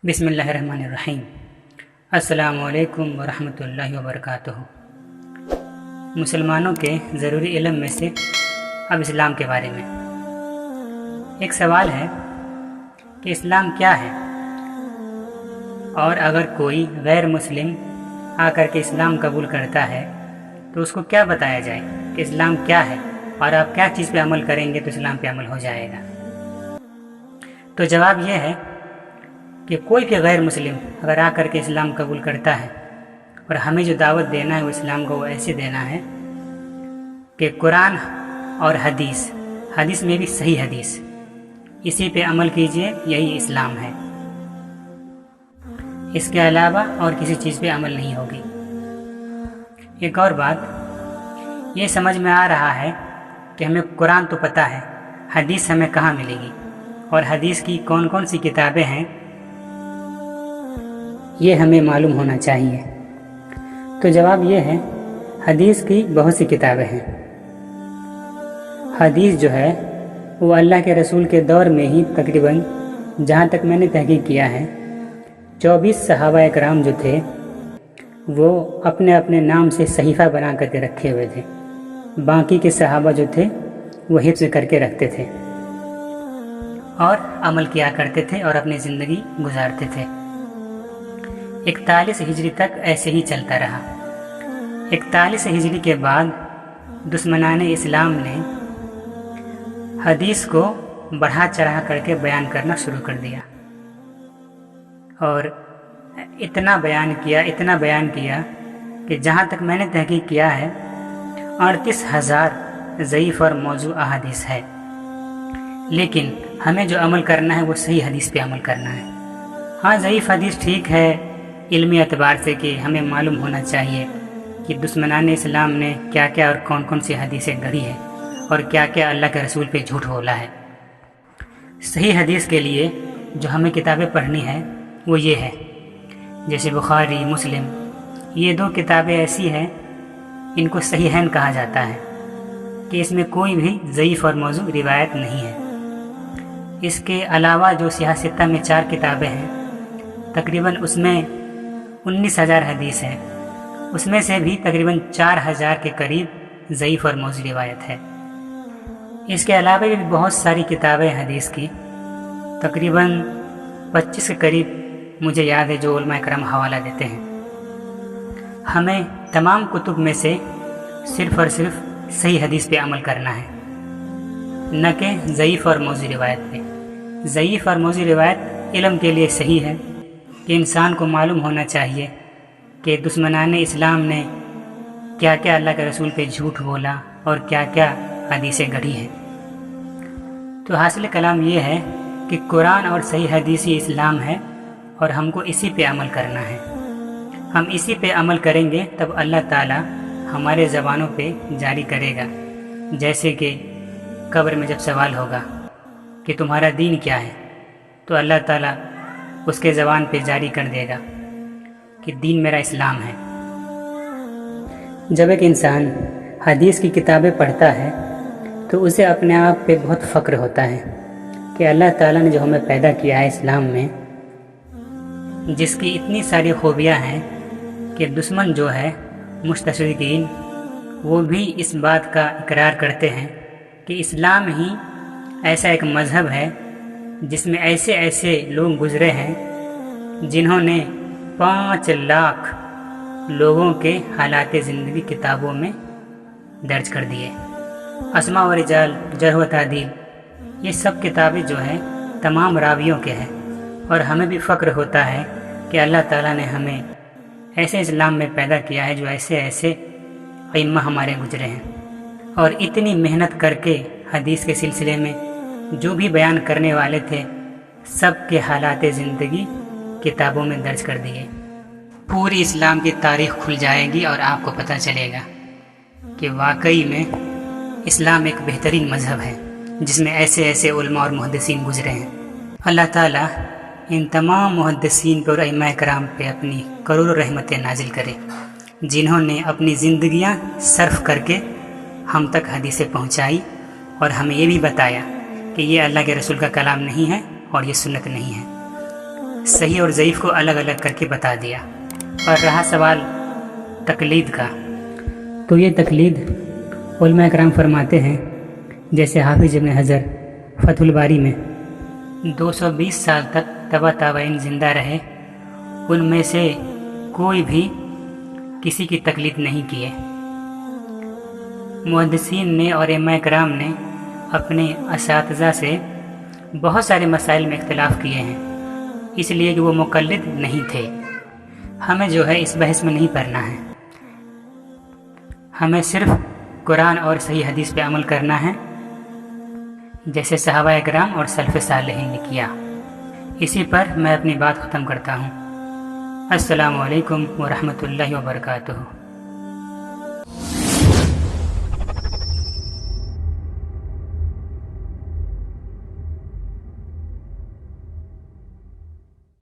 بسم اللہ الرحمن الرحیم۔ السلام علیکم ورحمۃ اللہ وبرکاتہ۔ مسلمانوں کے ضروری علم میں سے اب اسلام کے بارے میں ایک سوال ہے کہ اسلام کیا ہے، اور اگر کوئی غیر مسلم آ کر کے اسلام قبول کرتا ہے تو اس کو کیا بتایا جائے کہ اسلام کیا ہے، اور آپ کیا چیز پہ عمل کریں گے تو اسلام پہ عمل ہو جائے گا۔ تو جواب یہ ہے کہ کوئی بھی غیر مسلم اگر آ کر کے اسلام قبول کرتا ہے، اور ہمیں جو دعوت دینا ہے وہ اسلام کو وہ ایسے دینا ہے کہ قرآن اور حدیث میں بھی صحیح حدیث، اسی پہ عمل کیجئے، یہی اسلام ہے، اس کے علاوہ اور کسی چیز پہ عمل نہیں ہوگی۔ ایک اور بات یہ سمجھ میں آ رہا ہے کہ ہمیں قرآن تو پتہ ہے، حدیث ہمیں کہاں ملے گی، اور حدیث کی کون کون سی کتابیں ہیں یہ ہمیں معلوم ہونا چاہیے۔ تو جواب یہ ہے، حدیث کی بہت سی کتابیں ہیں۔ حدیث جو ہے وہ اللہ کے رسول کے دور میں ہی تقریباً، جہاں تک میں نے تحقیق کیا ہے، 24 صحابہ اکرام جو تھے وہ اپنے اپنے نام سے صحیفہ بنا کر کے رکھے ہوئے تھے، باقی کے صحابہ جو تھے وہ حفظ کر کے رکھتے تھے اور عمل کیا کرتے تھے اور اپنی زندگی گزارتے تھے۔ 41 ہجری تک ایسے ہی چلتا رہا۔ 41 ہجری کے بعد دشمنان اسلام نے حدیث کو بڑھا چڑھا کر کے بیان کرنا شروع کر دیا، اور اتنا بیان کیا کہ جہاں تک میں نے تحقیق کیا ہے 38,000 ضعیف اور موضوع احادیث ہے۔ لیکن ہمیں جو عمل کرنا ہے وہ صحیح حدیث پہ عمل کرنا ہے۔ ہاں، ضعیف حدیث ٹھیک ہے علمی اعتبار سے کہ ہمیں معلوم ہونا چاہیے کہ دشمنان اسلام نے کیا کیا اور کون کون سی حدیثیں گڑھی ہیں، اور کیا کیا اللہ کے رسول پہ جھوٹ بولا ہے۔ صحیح حدیث کے لیے جو ہمیں کتابیں پڑھنی ہے وہ یہ ہے، جیسے بخاری، مسلم، یہ 2 کتابیں ایسی ہیں، ان کو صحیحین کہا جاتا ہے کہ اس میں کوئی بھی ضعیف اور موضوع روایت نہیں ہے۔ اس کے علاوہ جو سیاہ ستہ میں 4 کتابیں ہیں، تقریباً اس میں 19,000 حدیث ہیں، اس میں سے بھی تقریباً 4,000 کے قریب ضعیف اور موضوع روایت ہے۔ اس کے علاوہ بھی بہت ساری کتابیں حدیث کی، تقریباً 25 کے قریب مجھے یاد ہے جو علماء کرام حوالہ دیتے ہیں۔ ہمیں تمام کتب میں سے صرف اور صرف صحیح حدیث پہ عمل کرنا ہے، نہ کہ ضعیف اور موضوع روایت پہ۔ ضعیف اور موضوع روایت علم کے لیے صحیح ہے کہ انسان کو معلوم ہونا چاہیے کہ دشمنان اسلام نے کیا کیا اللہ کے رسول پہ جھوٹ بولا اور کیا کیا حدیثیں گڑھی ہیں۔ تو حاصل کلام یہ ہے کہ قرآن اور صحیح حدیثی اسلام ہے، اور ہم کو اسی پہ عمل کرنا ہے۔ ہم اسی پہ عمل کریں گے تب اللہ تعالیٰ ہمارے زبانوں پہ جاری کرے گا، جیسے کہ قبر میں جب سوال ہوگا کہ تمہارا دین کیا ہے، تو اللہ تعالیٰ اس کے زبان پہ جاری کر دے گا کہ دین میرا اسلام ہے۔ جب ایک انسان حدیث کی کتابیں پڑھتا ہے تو اسے اپنے آپ پہ بہت فخر ہوتا ہے کہ اللہ تعالیٰ نے جو ہمیں پیدا کیا ہے اسلام میں، جس کی اتنی ساری خوبیاں ہیں کہ دشمن جو ہے مستشرقین وہ بھی اس بات کا اقرار کرتے ہیں کہ اسلام ہی ایسا ایک مذہب ہے جس میں ایسے ایسے لوگ گزرے ہیں جنہوں نے 5 لاکھ لوگوں کے حالات زندگی کتابوں میں درج کر دیے۔ اسماء و رجال، جرح و تعدیل، یہ سب کتابیں جو ہیں تمام راویوں کے ہیں، اور ہمیں بھی فخر ہوتا ہے کہ اللہ تعالیٰ نے ہمیں ایسے اسلام میں پیدا کیا ہے جو ایسے ایسے ائمہ ہمارے گزرے ہیں، اور اتنی محنت کر کے حدیث کے سلسلے میں جو بھی بیان کرنے والے تھے سب کے حالات زندگی کتابوں میں درج کر دیے۔ پوری اسلام کی تاریخ کھل جائے گی اور آپ کو پتہ چلے گا کہ واقعی میں اسلام ایک بہترین مذہب ہے جس میں ایسے ایسے علماء اور محدثین گزرے ہیں۔ اللہ تعالیٰ ان تمام محدثین پر اور ائمہ کرام پہ اپنی کروڑوں رحمتیں نازل کرے، جنہوں نے اپنی زندگیاں صرف کر کے ہم تک حدیثیں پہنچائی اور ہمیں یہ بھی بتایا کہ یہ اللہ کے رسول کا کلام نہیں ہے اور یہ سنت نہیں ہے۔ صحیح اور ضعیف کو الگ الگ کر کے بتا دیا۔ اور رہا سوال تقلید کا، تو یہ تقلید علماء کرام فرماتے ہیں، جیسے حافظ ابن حجر فتح الباری میں 220 سال تک تبا تابعین زندہ رہے، ان میں سے کوئی بھی کسی کی تقلید نہیں کیے۔ محدثین نے اور ائمہ کرام نے اپنے اساتذہ سے بہت سارے مسائل میں اختلاف کیے ہیں، اس لیے کہ وہ مقلد نہیں تھے۔ ہمیں جو ہے اس بحث میں نہیں پڑنا ہے، ہمیں صرف قرآن اور صحیح حدیث پہ عمل کرنا ہے، جیسے صحابہ کرام اور سلف صالحین نے کیا۔ اسی پر میں اپنی بات ختم کرتا ہوں۔ السلام علیکم ورحمۃ اللہ وبرکاتہ۔